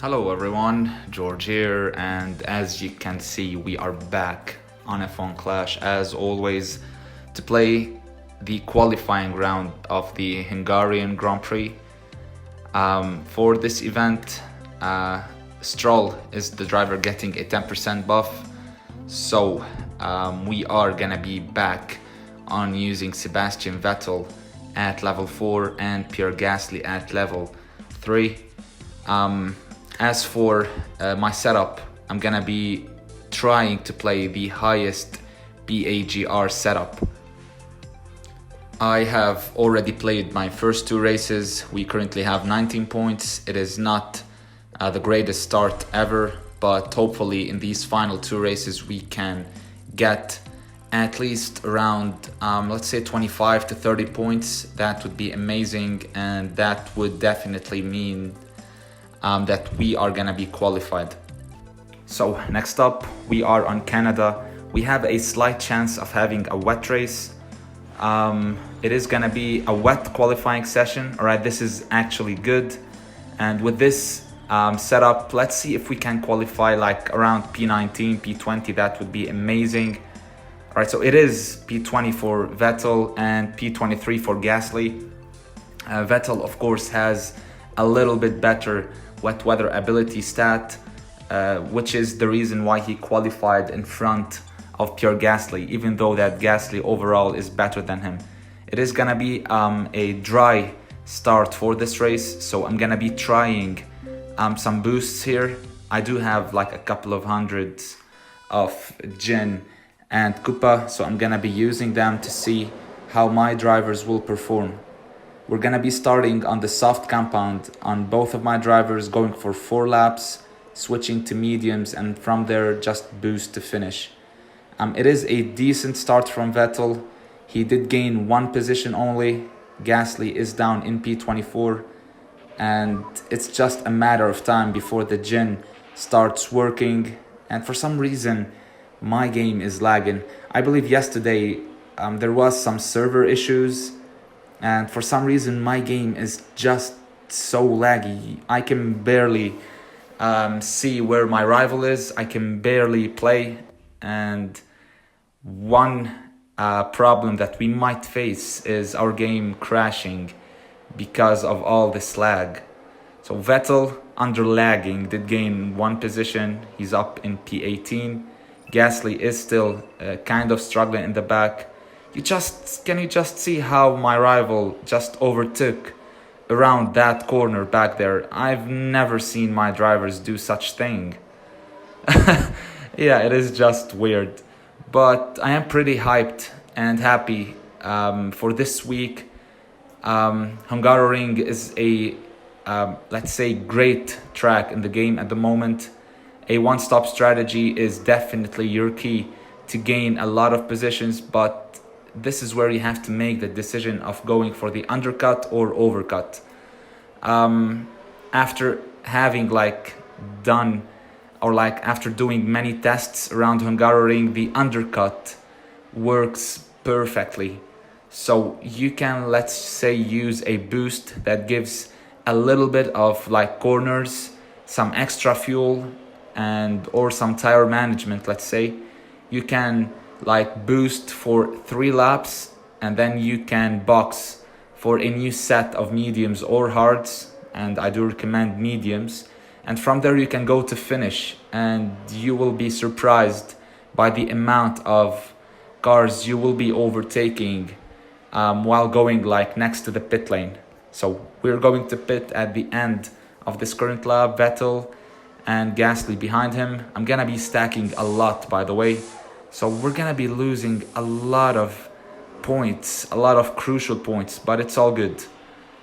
Hello everyone, George here, and as you can see, we are back on F1 Clash as always to play the qualifying round of the Hungarian Grand Prix. For this event, Stroll is the driver getting a 10% buff, so we are gonna be back on using Sebastian Vettel at level 4 and Pierre Gasly at level 3. As for my setup, I'm gonna be trying to play the highest BAGR setup. I have already played my first 2 races. We currently have 19 points. It is not the greatest start ever, but hopefully in these final 2 races we can get at least around, let's say 25 to 30 points. That would be amazing, and that would definitely mean that we are gonna be qualified. So next up, we are on Canada. We have a slight chance of having a wet race. It is gonna be a wet qualifying session. All right, this is actually good. And with this setup, let's see if we can qualify like around P19, P20. That would be amazing. All right, so it is P20 for Vettel and P23 for Gasly. Vettel, of course, has a little bit better wet weather ability stat, which is the reason why he qualified in front of Pierre Gasly, even though that Gasly overall is better than him. It is gonna be a dry start for this race, so I'm gonna be trying some boosts here. I do have like a couple of hundreds of Jin and Kupa, so I'm gonna be using them to see how my drivers will perform. We're gonna be starting on the soft compound on both of my drivers, going for 4 laps, switching to mediums, and from there just boost to finish. It is a decent start from Vettel. He did gain 1 position only. Gasly is down in P24, and it's just a matter of time before the Jin starts working. And for some reason, my game is lagging. I believe yesterday there was some server issues, and for some reason my game is just so laggy. I can barely see where my rival is. I can barely play, and one problem that we might face is our game crashing because of all this lag. So Vettel, under lagging, did gain 1 position. He's up in P18. Gasly is still kind of struggling in the back. Can you just see how my rival just overtook around that corner back there? I've never seen my drivers do such thing. Yeah, it is just weird. But I am pretty hyped and happy for this week. Hungaroring is a, let's say, great track in the game at the moment. A one-stop strategy is definitely your key to gain a lot of positions, but this is where you have to make the decision of going for the undercut or overcut. After having after doing many tests around Hungaroring, the undercut works perfectly. So you can, let's say, use a boost that gives a little bit of like corners, some extra fuel, and or some tire management. Let's say you can like boost for 3 laps, and then you can box for a new set of mediums or hards, and I do recommend mediums. And from there you can go to finish, and you will be surprised by the amount of cars you will be overtaking while going like next to the pit lane. So we're going to pit at the end of this current lap. Vettel and Gasly behind him. I'm gonna be stacking a lot, by the way. So we're gonna be losing a lot of points, a lot of crucial points, but it's all good.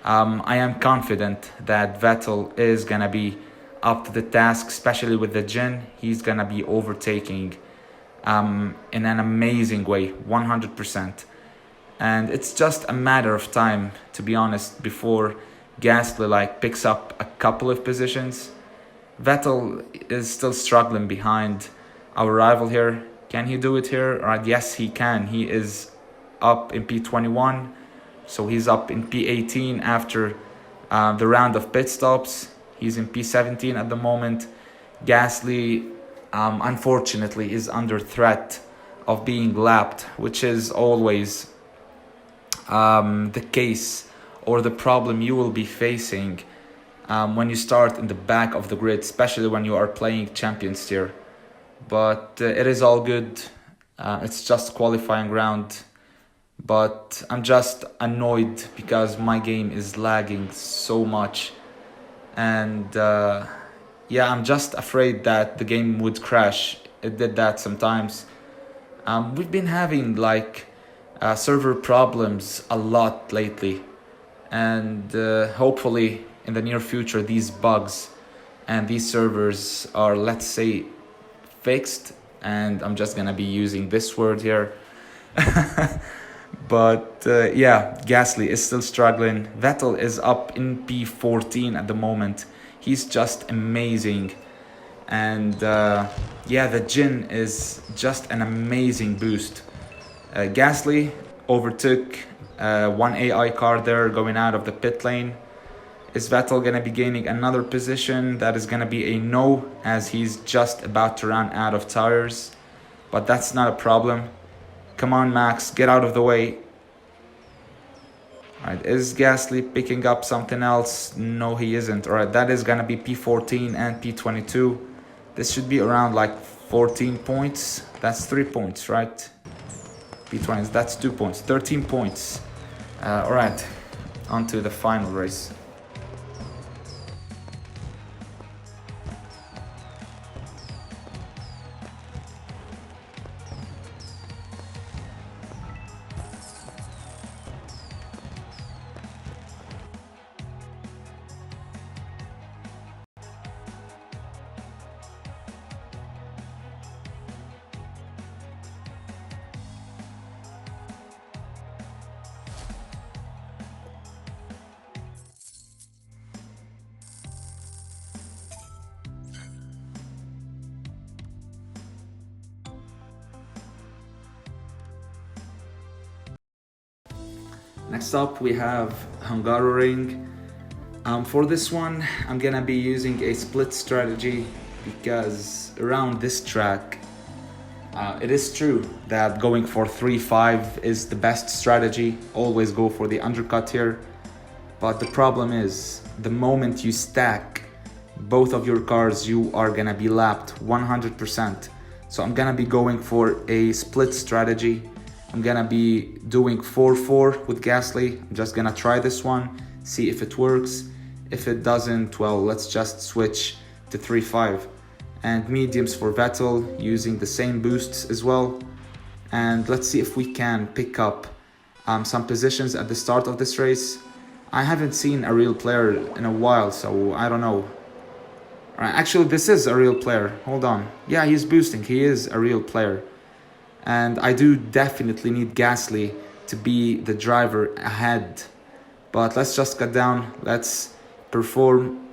I am confident that Vettel is gonna be up to the task, especially with the Jin. He's gonna be overtaking in an amazing way, 100%. And it's just a matter of time, to be honest, before Gasly picks up a couple of positions. Vettel is still struggling behind our rival here. Can he do it here? Yes, he can. He is up in P21, so he's up in P18 after the round of pit stops. He's in P17 at the moment. Gasly, unfortunately, is under threat of being lapped, which is always the case or the problem you will be facing when you start in the back of the grid, especially when you are playing Champions Tier. But it is all good. It's just qualifying round. But I'm just annoyed because my game is lagging so much. And yeah, I'm just afraid that the game would crash. It did that sometimes. We've been having like server problems a lot lately. And hopefully in the near future these bugs and these servers are, let's say, fixed. And I'm just gonna be using this word here. But yeah, Gasly is still struggling. Vettel is up in P14 at the moment. He's just amazing. And yeah, the Jin is just an amazing boost. Gasly overtook one AI car there going out of the pit lane. Is Vettel going to be gaining another position? That is going to be a no, as he's just about to run out of tires. But that's not a problem. Come on, Max, get out of the way. Alright, is Gasly picking up something else? No, he isn't. Alright, that is going to be P14 and P22. This should be around like 14 points. That's 3 points, right? P20s, that's 2 points. 13 points. Alright, on to the final race. Next up we have Hungarian. For this one, I'm gonna be using a split strategy because around this track, it is true that going for 3-5 is the best strategy. Always go for the undercut here. But the problem is, the moment you stack both of your cars, you are gonna be lapped 100%. So I'm gonna be going for a split strategy. I'm gonna be doing 4-4 with Gasly. I'm just gonna try this one, see if it works. If it doesn't, well, let's just switch to 3-5. And mediums for Vettel, using the same boosts as well. And let's see if we can pick up some positions at the start of this race. I haven't seen a real player in a while, so I don't know. Actually, this is a real player. Hold on. Yeah, he's boosting. He is a real player. And I do definitely need Gasly to be the driver ahead. But let's just cut down. Let's perform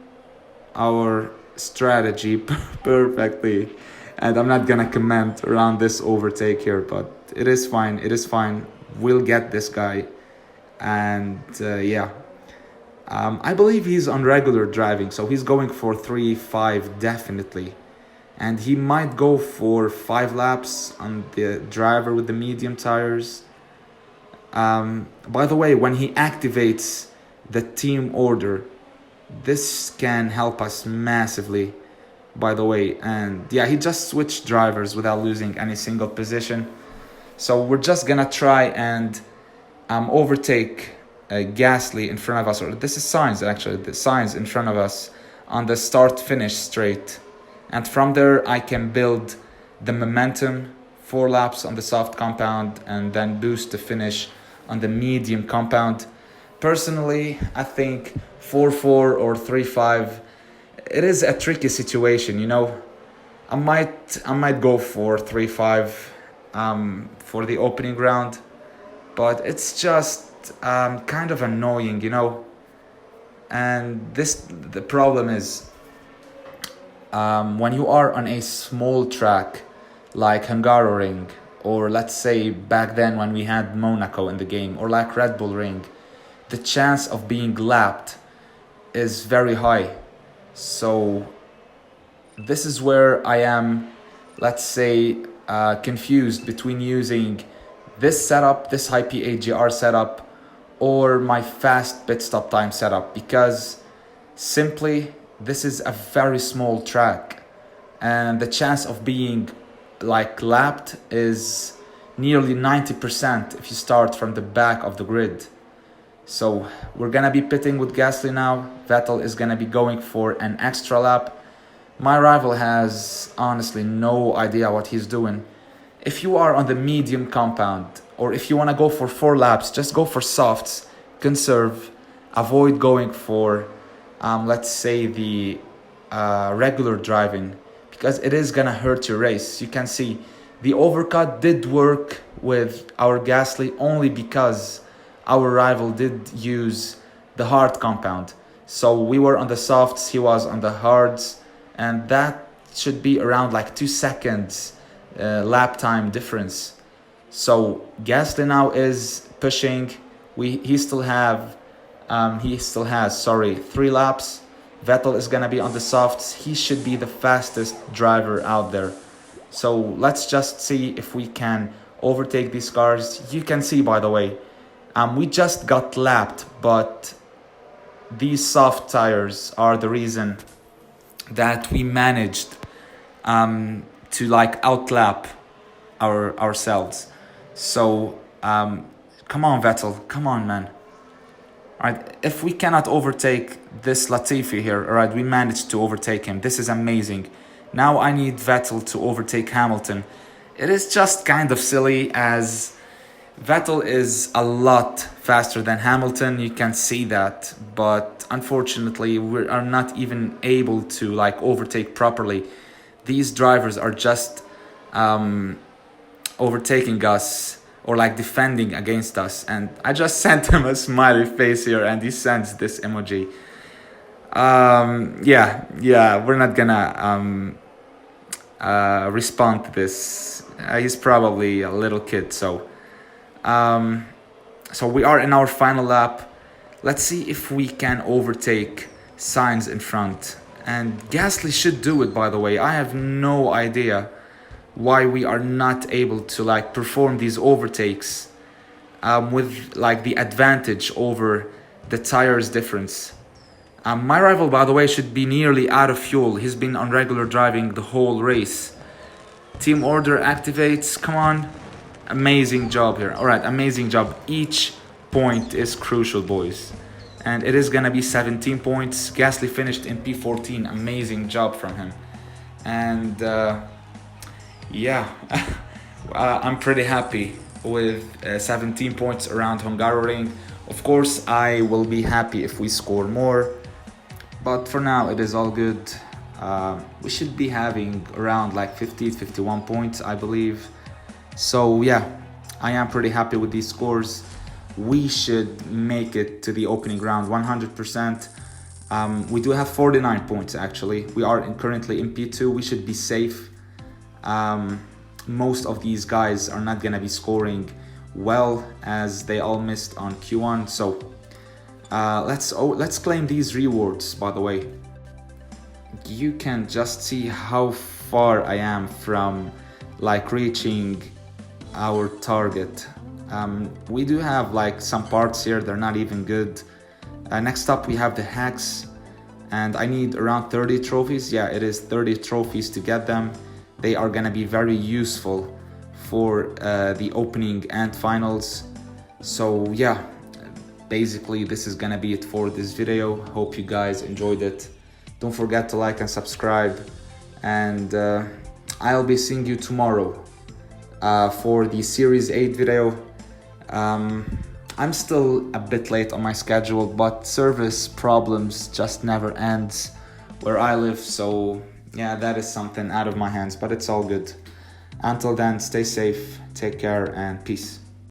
our strategy perfectly. And I'm not gonna comment around this overtake here, but it is fine. It is fine. We'll get this guy. And yeah. I believe he's on regular driving, so he's going for 3-5 definitely. And he might go for 5 laps on the driver with the medium tires. By the way, when he activates the team order, this can help us massively, by the way. And yeah, he just switched drivers without losing any single position. So we're just gonna try and overtake Gasly in front of us. Or this is Sainz, actually. The Sainz in front of us on the start-finish straight. And from there, I can build the momentum, 4 laps on the soft compound, and then boost to finish on the medium compound. Personally, I think 4-4 or 3-5, it is a tricky situation, you know. I might go for 3-5 for the opening round, but it's just kind of annoying, you know. And the problem is, when you are on a small track like Hungarian, or let's say back then when we had Monaco in the game, or like Red Bull Ring, the chance of being lapped is very high. So this is where I am, let's say, confused between using this setup, this high PAGR setup, or my fast pit stop time setup, because simply this is a very small track and the chance of being like lapped is nearly 90% if you start from the back of the grid. So we're gonna be pitting with Gasly now. Vettel is gonna be going for an extra lap. My rival has honestly no idea what he's doing. If you are on the medium compound, or if you want to go for 4 laps, just go for softs, conserve, avoid going for, let's say, the regular driving, because it is gonna hurt your race. You can see the overcut did work with our Gasly only because our rival did use the hard compound. So we were on the softs, he was on the hards, and that should be around like 2 seconds lap time difference. So Gasly now is pushing. He still has 3 laps. Vettel is gonna be on the softs. He should be the fastest driver out there. So let's just see if we can overtake these cars. You can see, by the way, we just got lapped, but these soft tires are the reason that we managed to like outlap ourselves. So come on, Vettel, come on, man. All right, if we cannot overtake this Latifi here, all right, we managed to overtake him. This is amazing. Now I need Vettel to overtake Hamilton. It is just kind of silly as Vettel is a lot faster than Hamilton, you can see that, but unfortunately we are not even able to like overtake properly. These drivers are just overtaking us or like defending against us, and I just sent him a smiley face here and he sends this emoji. Yeah, we're not gonna respond to this. He's probably a little kid, so we are in our final lap. Let's see if we can overtake Sainz in front. And Gasly should do it, by the way. I have no idea why we are not able to like perform these overtakes with like the advantage over the tires difference. My rival, by the way, should be nearly out of fuel. He's been on regular driving the whole race. Team order activates, come on. Amazing job here. All right, amazing job. Each point is crucial, boys. And it is gonna be 17 points. Gasly finished in P14. Amazing job from him. And yeah, I'm pretty happy with 17 points around Hungarian. Of course, I will be happy if we score more. But for now, it is all good. We should be having around like 50, 51 points, I believe. So yeah, I am pretty happy with these scores. We should make it to the opening round 100%. We do have 49 points actually. We are currently in P2. We should be safe. Most of these guys are not gonna be scoring well as they all missed on Q1. So let's claim these rewards, by the way. You can just see how far I am from like reaching our target. We do have like some parts here, they're not even good. Next up we have the hacks, and I need around 30 trophies. Yeah, it is 30 trophies to get them. They are gonna be very useful for the opening and finals. So yeah, basically this is gonna be it for this video. Hope you guys enjoyed it. Don't forget to like and subscribe, and I'll be seeing you tomorrow for the Series 8 video. I'm still a bit late on my schedule, but service problems just never ends where I live, so yeah, that is something out of my hands, but it's all good. Until then, stay safe, take care, and peace.